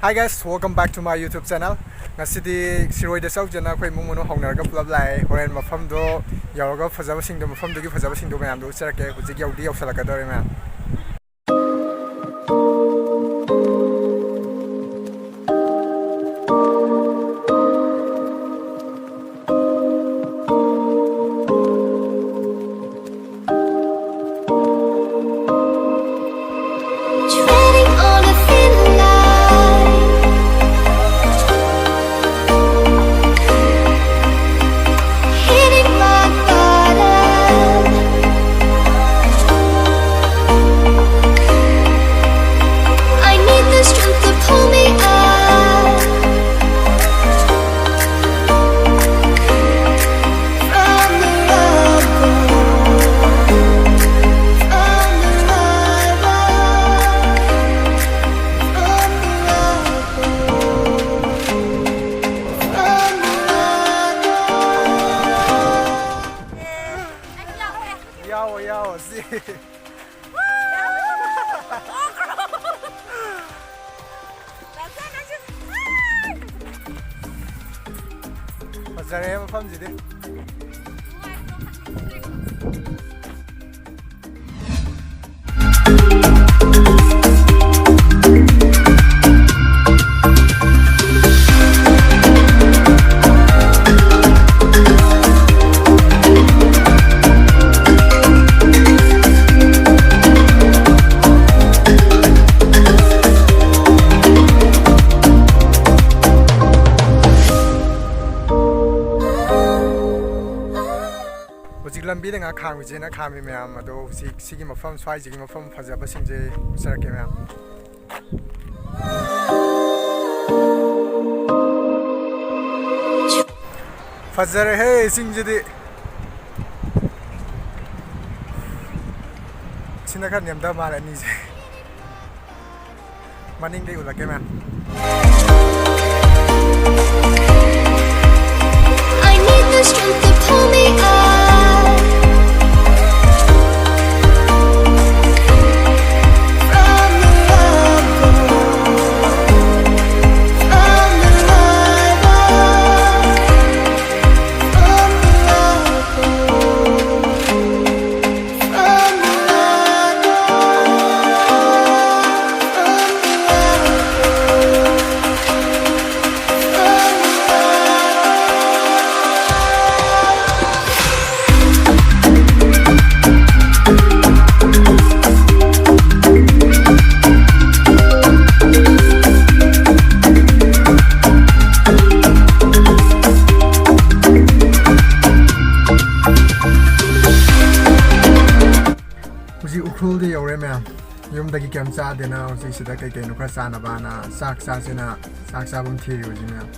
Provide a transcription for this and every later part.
Hi guys, welcome back to my YouTube channel. Ngasidi Shirui da sauk jana khoi mungmono hongnar ga pulap lai horen mafam do yawaga phajaba sing do mafam do gi phajaba sing do mayam do charake hujik yaudi yausala ka dore ma Yawo, see. What's the name of the lambi dengan kami je na kami meyam ado sigi mafam swai sigi mafam fajaba singje sarake meyam fajare he singje di sinakan nyamda mala ni je maning dei ulake meyam I need the strength to pull me up. Ukhrul di yore meyam yum dagi kyam cha dena usi sida kai kai no kha sa na ba na sak sa sina sak sa bum thi uji meyam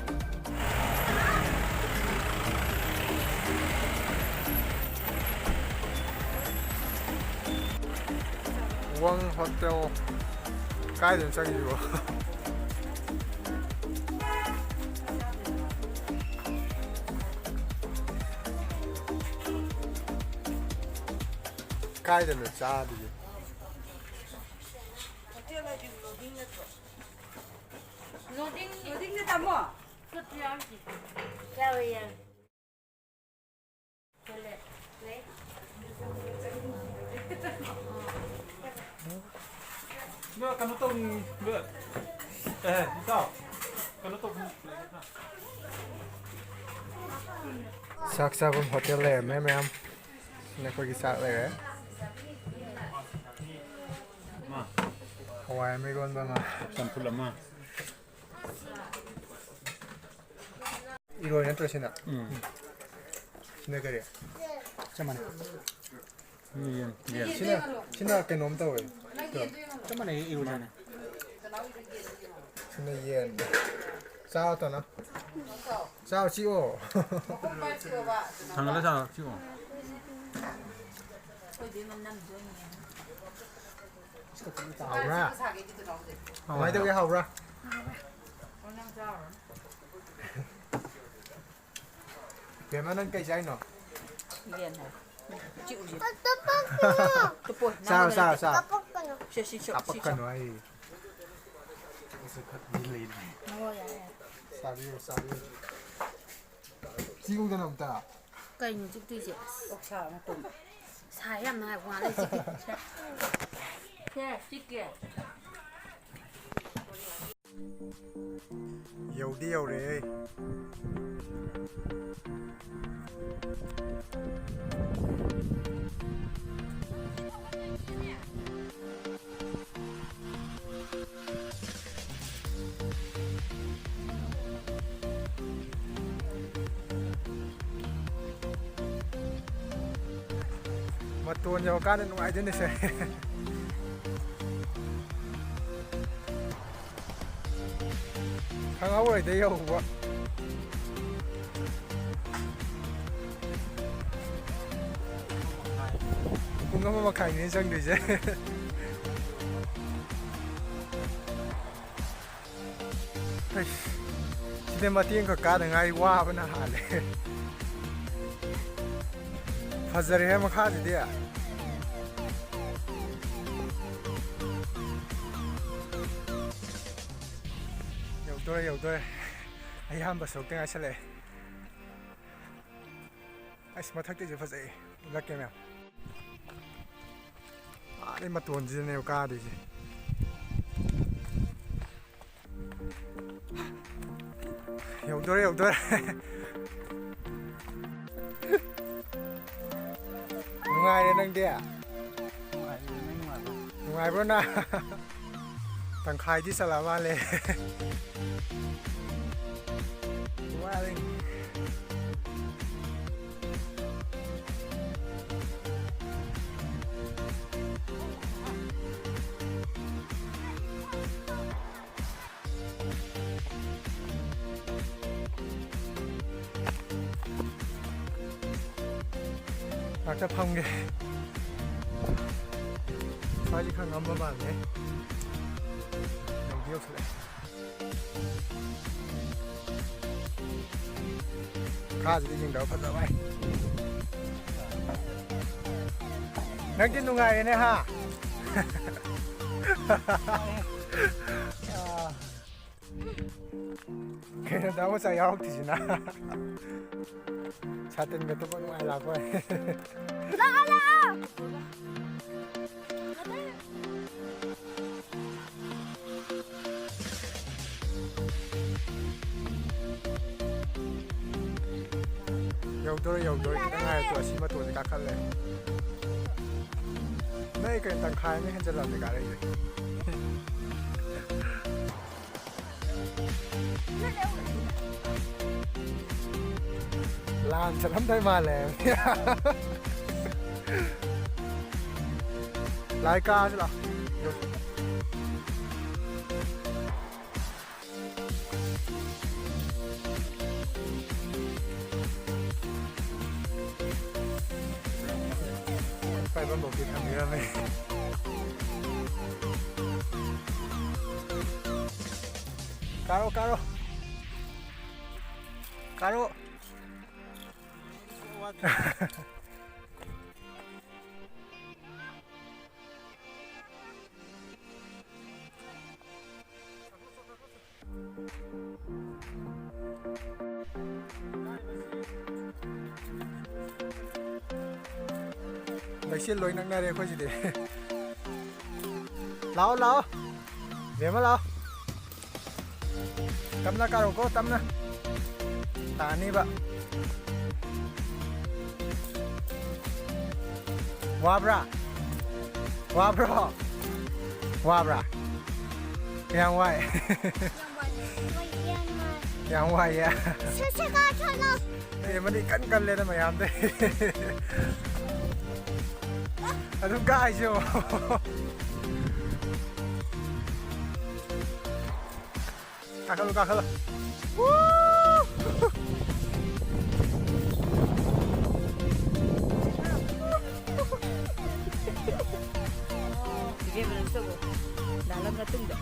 One hotel kai den sang yu kai den cha di Loading na mo. Nggak, kan itu nggak. Ikaw. Kan itu. Saksa bum hotel le meyam na ko gi sa le Ma, Hawaii me gon ba ma sampul lama. Iro na to sina sina kare Cuman. Iya. sina ke nom ta we Cuman ini irunya. sina yen sao to na sao chi o Tanggalnya sao sih? hao ra mai đâu cái hao ra Kể mà nâng cây trái nó Liền hả? Chịu gì? sao Apakkan Apakkan wai 밀린. 먹어야 해. 싸비요 싸비요 지금도 없다 그냥 찍듯이. 옥사 좀. 사람 나 와래 찍게. 자, 찍게. 여우디 여우래 matun yo kanan nung idea ni siya hang away day yo wa kung nga mamakay ni sang di siya Hindi matiin ka ka ngay wa ba na hali Fazari hai makha di dia Yau dore ai ham ba sok te ngai sale ai mathak te je fazai lakke me ai matun ji ne ka di ji Yau dore Nungai re nang dia Nungai bro na Tang khai di salama le Wa ring 낙잡한 게 바지칸 한 번만 해 여기 없을래 가지 đi đâu phải vậy nắng trên ngày này ha cái đó có sao học thì gì nào cha tên người tôi vẫn ngoài lạc vậy dầu tôi cái ngày tuổi xí mà tuổi thì các khăn lên đây cái tầng khai mới hết làm được cả đây làm thật lắm đây mà lẹ lái ca chứ nào phải vẫn một cái thằng nữa này caro Lấy xin lỗi nặng nề đây có gì để Lao Để mà lao Tâm na caro có tâm na Tani ba Wabra Yang wai Yang wai ya Em đi cân lên mà em đây Anong guys yo Kakalo Woo Sige mo lang sugo. Dalam na tungga.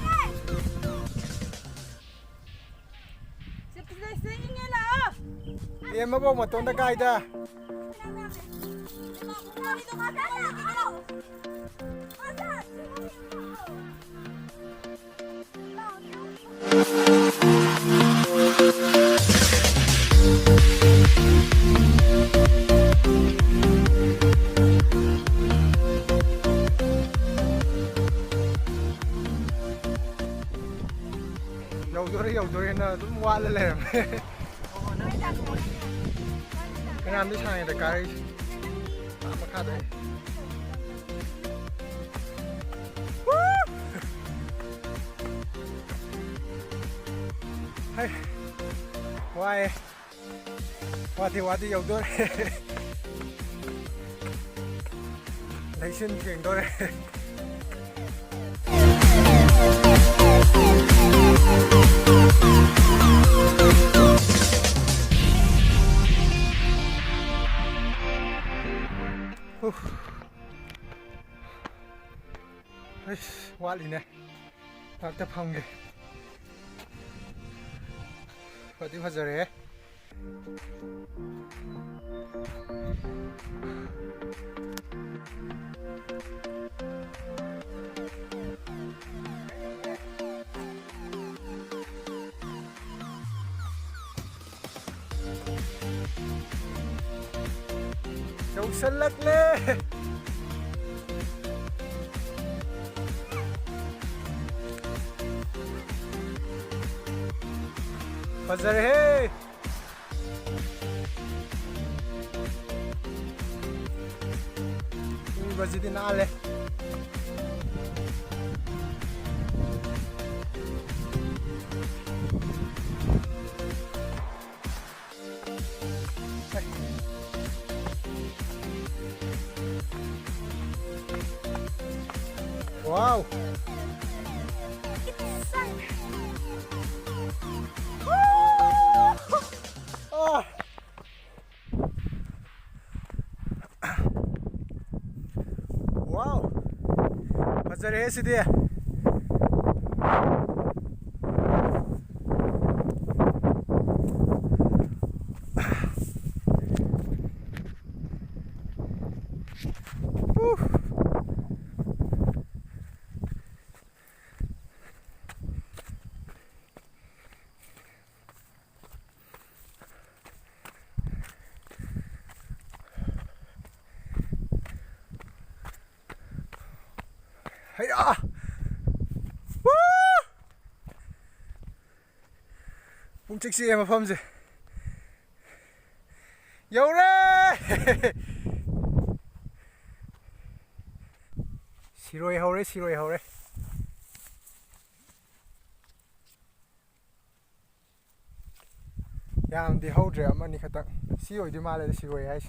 Em mà bông mà tốn ta cay ta ꯌꯧꯗꯣꯔꯦꯅ ꯑꯗꯨꯝ ꯋꯥꯠꯂ ꯂꯩꯔꯝꯃꯦ ꯀꯅꯥꯝꯗꯤ ꯁꯥꯡꯉꯦꯗ ꯀꯥꯔꯛꯏꯁꯦ ꯃꯈꯥꯗ ꯍꯩ ꯋꯥꯏꯑꯦ ꯋꯥꯗꯤ ꯌꯧꯗꯣꯔꯦ ꯂꯩꯁꯤꯟ ꯊꯦꯡꯗꯣꯔꯦ ꯋꯥꯠꯂꯤꯅꯦ ꯉꯥꯛꯇ ꯐꯝꯒꯦ ꯐꯗꯤ ꯐꯖꯔꯦ ꯌꯧꯁꯜꯂꯛꯂꯦ ꯐꯖꯔꯦꯍꯦ ꯎꯕꯁꯤꯗꯤ ꯅꯥꯜꯂꯦ 와우. 와우. 맞아래 시디. 하야! 우! 뭉찍시의 마팜즈 여우래! 시로이 하오래 시로이 하오래 ꯌꯥꯝꯗꯤ ꯍꯧꯗ꯭ꯔꯦ ꯑꯃꯅꯤ ꯈꯛꯇꯪ ꯁꯤ ꯑꯣꯏꯗꯣꯏ ꯃꯥꯜꯂꯦ ꯁꯤꯔꯣꯏ ꯍꯥꯏꯁꯦ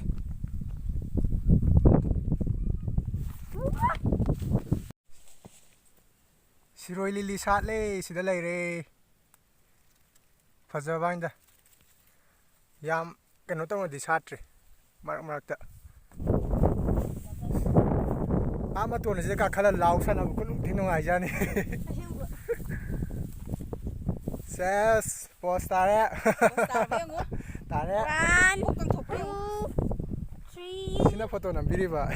시로이 릴리 ꯁꯥꯠꯂꯦ 시다 ꯂꯩꯔꯦ ꯐꯖꯕ ꯍꯥꯏꯅ ꯌꯥꯝ ꯀꯩꯅꯣ ꯇꯧꯅꯗꯤ ꯁꯥꯠꯇ꯭ꯔꯤ ꯃꯔꯛ ꯃꯔꯛꯇ ꯃꯇꯣꯟ ꯑꯁꯤꯗ ꯀꯥꯈꯠꯂ ꯂꯥꯎ ꯁꯥꯟꯅꯕ ꯈꯨꯅꯨꯡꯊꯤ ꯅꯨꯡꯉꯥꯏꯖꯥꯅꯤ ꯁꯦꯁ ꯄꯣꯁ ꯇꯥꯔꯦ ꯇꯥꯔꯦ 1 2 3 ꯁꯤꯅ ꯐꯣꯇꯣ ꯅꯝꯕꯤꯔꯤꯕ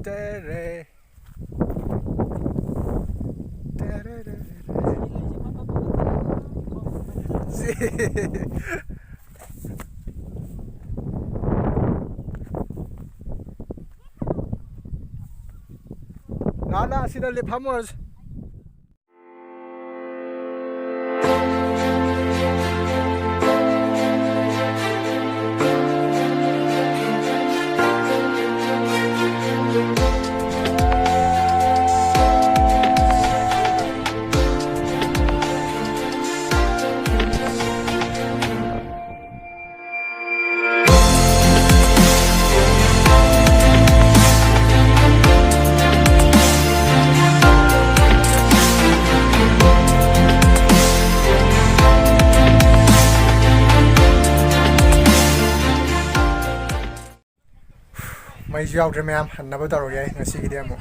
ꯇꯦꯔꯦ ꯇꯦꯔꯦ ꯁꯤ 나 시다 레파모스 ꯃꯩꯁꯨ ꯌꯥꯎꯗ꯭ꯔꯦ ꯃꯌꯥꯝ ꯍꯟꯅꯕ ꯇꯧꯔꯒꯦ ꯉꯁꯤꯒꯤꯗꯤ ꯑꯃꯨꯛ